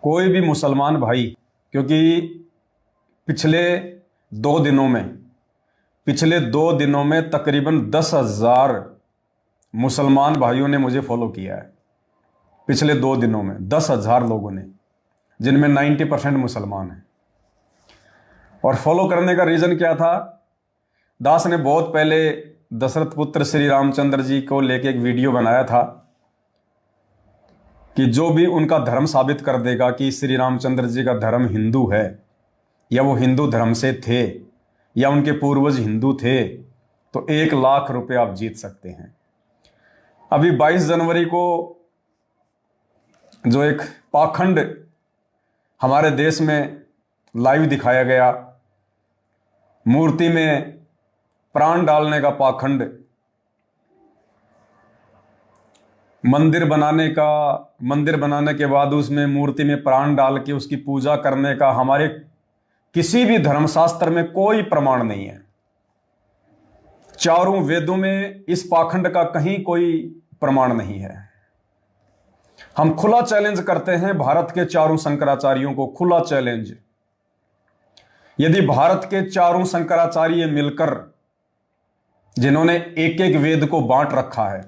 कोई भी मुसलमान भाई, क्योंकि पिछले दो दिनों में तकरीबन 10,000 मुसलमान भाइयों ने मुझे फॉलो किया है। पिछले 2 दिनों में 10,000 लोगों ने, जिनमें 90% मुसलमान हैं। और फॉलो करने का रीज़न क्या था? दास ने बहुत पहले दशरथ पुत्र श्री रामचंद्र जी को लेके एक वीडियो बनाया था कि जो भी उनका धर्म साबित कर देगा कि श्री रामचंद्र जी का धर्म हिंदू है, या वो हिंदू धर्म से थे, या उनके पूर्वज हिंदू थे, तो 1,00,000 रुपए आप जीत सकते हैं। अभी 22 जनवरी को जो एक पाखंड हमारे देश में लाइव दिखाया गया, मूर्ति में प्राण डालने का पाखंड, मंदिर बनाने के बाद उसमें मूर्ति में प्राण डाल के उसकी पूजा करने का हमारे किसी भी धर्मशास्त्र में कोई प्रमाण नहीं है। चारों वेदों में इस पाखंड का कहीं कोई प्रमाण नहीं है। हम खुला चैलेंज करते हैं भारत के चारों शंकराचार्यों को, खुला चैलेंज। यदि भारत के चारों शंकराचार्य मिलकर, जिन्होंने एक एक वेद को बांट रखा है,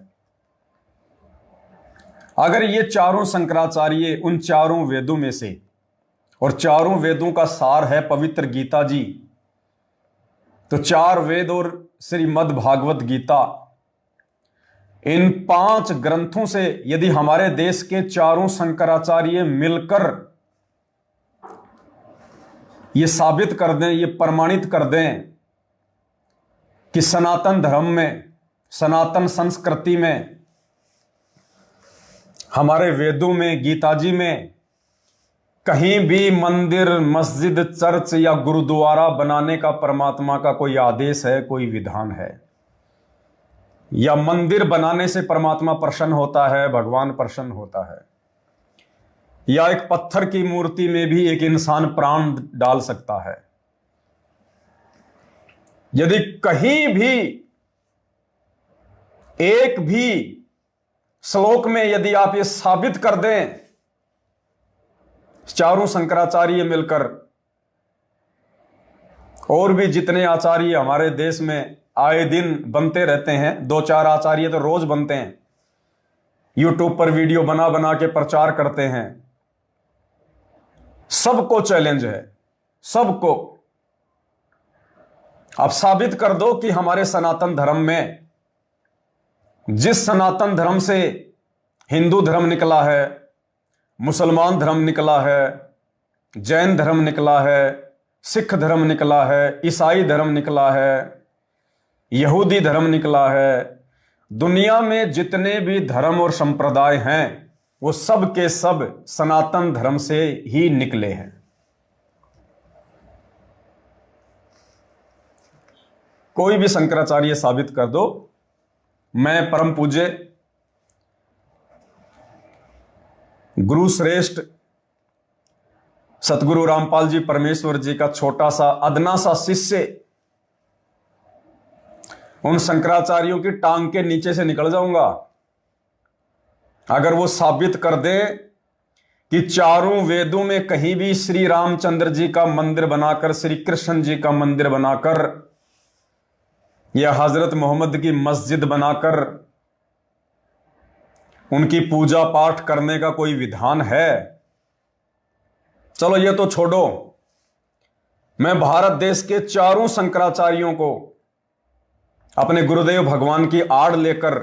अगर ये चारों शंकराचार्य उन चारों वेदों में से, और चारों वेदों का सार है पवित्र गीता जी, तो 4 वेद और श्रीमद् भागवत गीता, इन 5 ग्रंथों से यदि हमारे देश के चारों शंकराचार्य मिलकर ये साबित कर दें, ये प्रमाणित कर दें कि सनातन धर्म में, सनातन संस्कृति में, हमारे वेदों में, गीता जी में कहीं भी मंदिर, मस्जिद, चर्च या गुरुद्वारा बनाने का परमात्मा का कोई आदेश है, कोई विधान है, या मंदिर बनाने से परमात्मा प्रसन्न होता है, भगवान प्रसन्न होता है, या एक पत्थर की मूर्ति में भी एक इंसान प्राण डाल सकता है, यदि कहीं भी एक भी श्लोक में यदि आप ये साबित कर दें, चारों शंकराचार्य मिलकर, और भी जितने आचार्य हमारे देश में आए दिन बनते रहते हैं, 2-4 आचार्य तो रोज बनते हैं, यूट्यूब पर वीडियो बना बना के प्रचार करते हैं, सबको चैलेंज है, सबको। आप साबित कर दो कि हमारे सनातन धर्म में, जिस सनातन धर्म से हिंदू धर्म निकला है, मुसलमान धर्म निकला है, जैन धर्म निकला है, सिख धर्म निकला है, ईसाई धर्म निकला है, यहूदी धर्म निकला है, दुनिया में जितने भी धर्म और संप्रदाय हैं, वो सब के सब सनातन धर्म से ही निकले हैं। कोई भी शंकराचार्य साबित कर दो, मैं परम पूज्य गुरु श्रेष्ठ सतगुरु रामपाल जी परमेश्वर जी का छोटा सा अदना सा शिष्य उन शंकराचार्यों की टांग के नीचे से निकल जाऊंगा, अगर वो साबित कर दे कि चारों वेदों में कहीं भी श्री रामचंद्र जी का मंदिर बनाकर, श्री कृष्ण जी का मंदिर बनाकर, या हजरत मोहम्मद की मस्जिद बनाकर उनकी पूजा पाठ करने का कोई विधान है। चलो ये तो छोड़ो, मैं भारत देश के चारों शंकराचार्यों को अपने गुरुदेव भगवान की आड़ लेकर,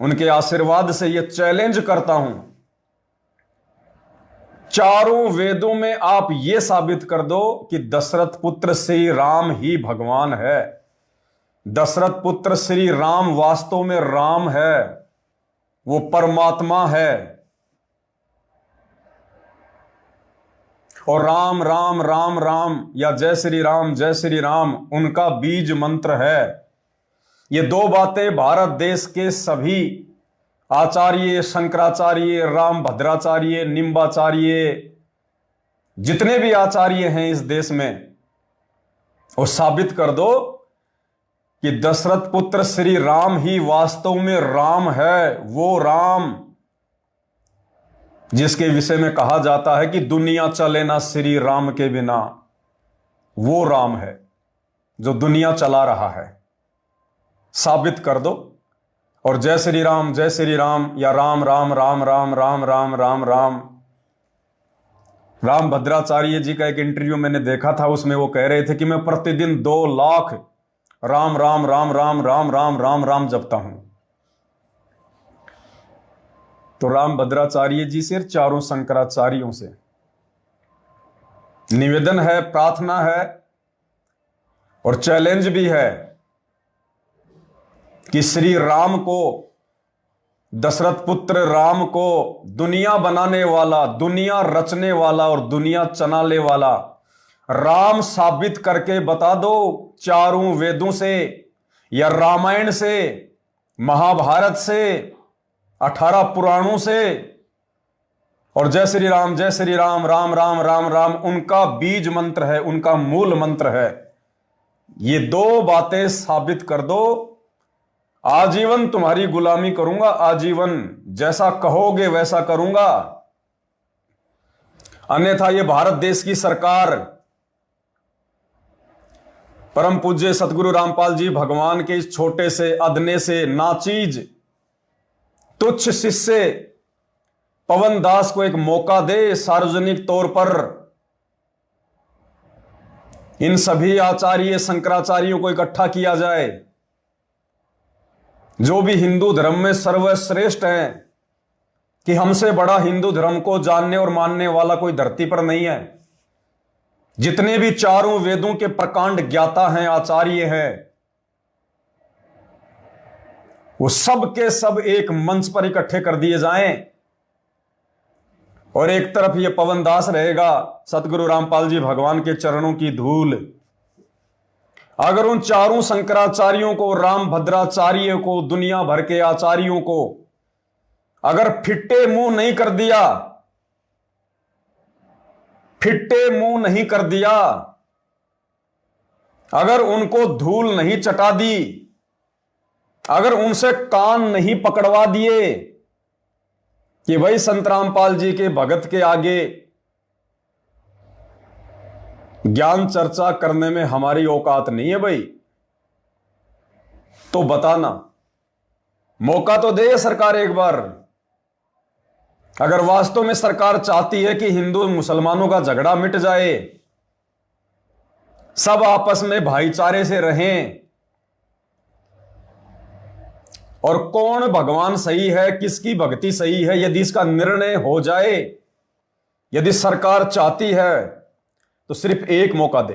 उनके आशीर्वाद से यह चैलेंज करता हूं, चारों वेदों में आप यह साबित कर दो कि दशरथ पुत्र श्री राम ही भगवान है, दशरथ पुत्र श्री राम वास्तव में राम है, वो परमात्मा है, और राम राम राम राम या जय श्री राम उनका बीज मंत्र है। ये 2 बातें भारत देश के सभी आचार्य, शंकराचार्य, राम भद्राचार्य, निम्बाचार्य, जितने भी आचार्य हैं इस देश में, वो साबित कर दो कि दशरथ पुत्र श्री राम ही वास्तव में राम है, वो राम जिसके विषय में कहा जाता है कि दुनिया चले ना श्री राम के बिना, वो राम है जो दुनिया चला रहा है। साबित कर दो। और जय श्री राम या राम राम राम राम राम राम राम राम। राम भद्राचार्य जी का एक इंटरव्यू मैंने देखा था, उसमें वो कह रहे थे कि मैं प्रतिदिन 2 लाख राम राम राम राम राम राम राम राम जपता हूं। तो राम भद्राचार्य जी से, चारों शंकराचार्यों से निवेदन है, प्रार्थना है और चैलेंज भी है कि श्री राम को, दशरथ पुत्र राम को दुनिया बनाने वाला, दुनिया रचने वाला और दुनिया चलाने वाला राम साबित करके बता दो। चारों वेदों से या रामायण से, महाभारत से, 18 पुराणों से। और जय श्री राम राम राम राम राम उनका बीज मंत्र है, उनका मूल मंत्र है। ये 2 बातें साबित कर दो, आजीवन तुम्हारी गुलामी करूंगा, आजीवन जैसा कहोगे वैसा करूंगा। अन्यथा ये भारत देश की सरकार परम पूज्य सतगुरु रामपाल जी भगवान के इस छोटे से, अदने से, नाचीज, तुच्छ शिष्य पवन दास को एक मौका दे, सार्वजनिक तौर पर इन सभी आचार्य शंकराचार्यों को इकट्ठा किया जाए, जो भी हिंदू धर्म में सर्वश्रेष्ठ हैं, कि हमसे बड़ा हिंदू धर्म को जानने और मानने वाला कोई धरती पर नहीं है। जितने भी चारों वेदों के प्रकांड ज्ञाता हैं, आचार्य हैं, वो सब के सब एक मंच पर इकट्ठे कर दिए जाएं। और एक तरफ ये पवन दास रहेगा, सतगुरु रामपाल जी भगवान के चरणों की धूल। अगर उन चारों शंकराचार्यों को, राम भद्राचार्य को, दुनिया भर के आचार्यों को अगर फिट्टे मुंह नहीं कर दिया, फिट्टे मुंह नहीं कर दिया, अगर उनको धूल नहीं चटा दी, अगर उनसे कान नहीं पकड़वा दिए कि भाई संत रामपाल जी के भगत के आगे ज्ञान चर्चा करने में हमारी औकात नहीं है भाई, तो बताना, मौका तो दे सरकार एक बार। अगर वास्तव में सरकार चाहती है कि हिंदू मुसलमानों का झगड़ा मिट जाए, सब आपस में भाईचारे से रहें, और कौन भगवान सही है, किसकी भक्ति सही है, यदि इसका निर्णय हो जाए, यदि सरकार चाहती है, तो सिर्फ एक मौका दे,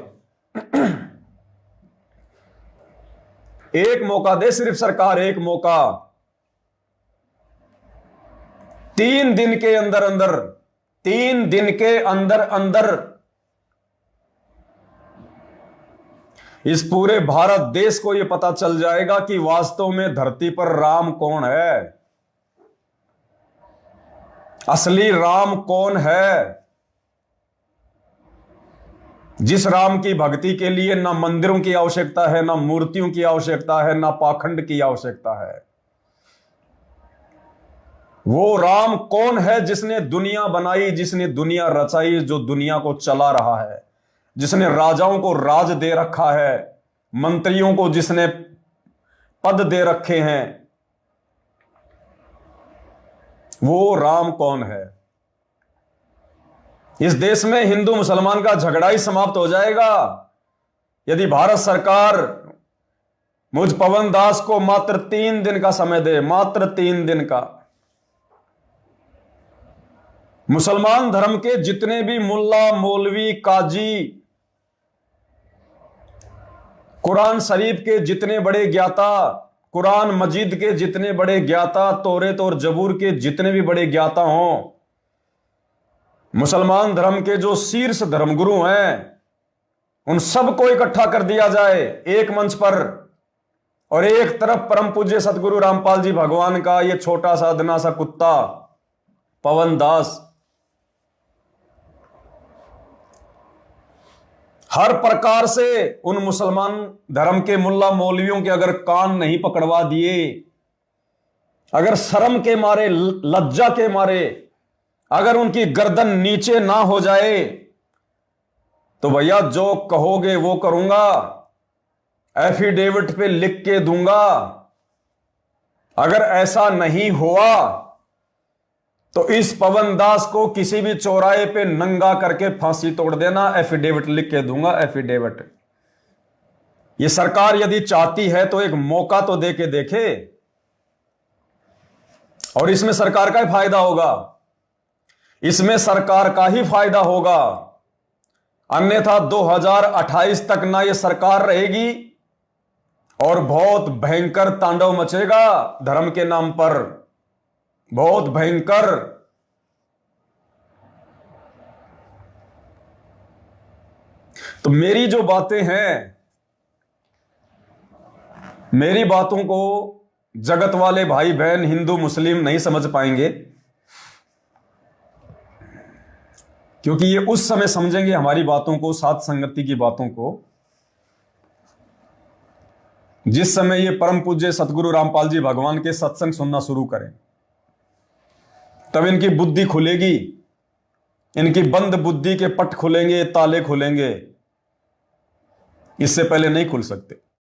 एक मौका दे सिर्फ सरकार, एक मौका। 3 दिन के अंदर अंदर, 3 दिन के अंदर अंदर इस पूरे भारत देश को यह पता चल जाएगा कि वास्तव में धरती पर राम कौन है, असली राम कौन है। जिस राम की भक्ति के लिए ना मंदिरों की आवश्यकता है, ना मूर्तियों की आवश्यकता है, ना पाखंड की आवश्यकता है, वो राम कौन है जिसने दुनिया बनाई, जिसने दुनिया रचाई, जो दुनिया को चला रहा है, जिसने राजाओं को राज दे रखा है, मंत्रियों को जिसने पद दे रखे हैं, वो राम कौन है। इस देश में हिंदू मुसलमान का झगड़ा ही समाप्त हो जाएगा यदि भारत सरकार मुझ पवन दास को मात्र 3 दिन का समय दे, मात्र 3 दिन का। मुसलमान धर्म के जितने भी मुल्ला, मौलवी, काजी, कुरान शरीफ के जितने बड़े ज्ञाता, कुरान मजीद के जितने बड़े ज्ञाता, तौरेत और जबूर के जितने भी बड़े ज्ञाता हों, मुसलमान धर्म के जो शीर्ष धर्मगुरु हैं, उन सबको इकट्ठा कर दिया जाए एक मंच पर। और एक तरफ परम पूज्य सतगुरु रामपाल जी भगवान का ये छोटा सा अदना सा कुत्ता पवन दास हर प्रकार से उन मुसलमान धर्म के मुल्ला मौलवियों के अगर कान नहीं पकड़वा दिए, अगर शर्म के मारे, लज्जा के मारे अगर उनकी गर्दन नीचे ना हो जाए तो भैया जो कहोगे वो करूंगा, एफिडेविट पे लिख के दूंगा। अगर ऐसा नहीं हुआ तो इस पवन दास को किसी भी चौराहे पे नंगा करके फांसी तोड़ देना, एफिडेविट लिख के दूंगा, एफिडेविट। ये सरकार यदि चाहती है तो एक मौका तो दे के देखे, और इसमें सरकार का ही फायदा होगा, इसमें सरकार का ही फायदा होगा। अन्यथा 2028 तक ना ये सरकार रहेगी और बहुत भयंकर तांडव मचेगा धर्म के नाम पर, बहुत भयंकर। तो मेरी जो बातें हैं, मेरी बातों को जगत वाले भाई बहन हिंदू मुस्लिम नहीं समझ पाएंगे, क्योंकि ये उस समय समझेंगे हमारी बातों को, साथ संगति की बातों को, जिस समय ये परम पूज्य सतगुरु रामपाल जी भगवान के सत्संग सुनना शुरू करें। तब इनकी बुद्धि खुलेगी, इनकी बंद बुद्धि के पट खुलेंगे, ताले खुलेंगे, इससे पहले नहीं खुल सकते।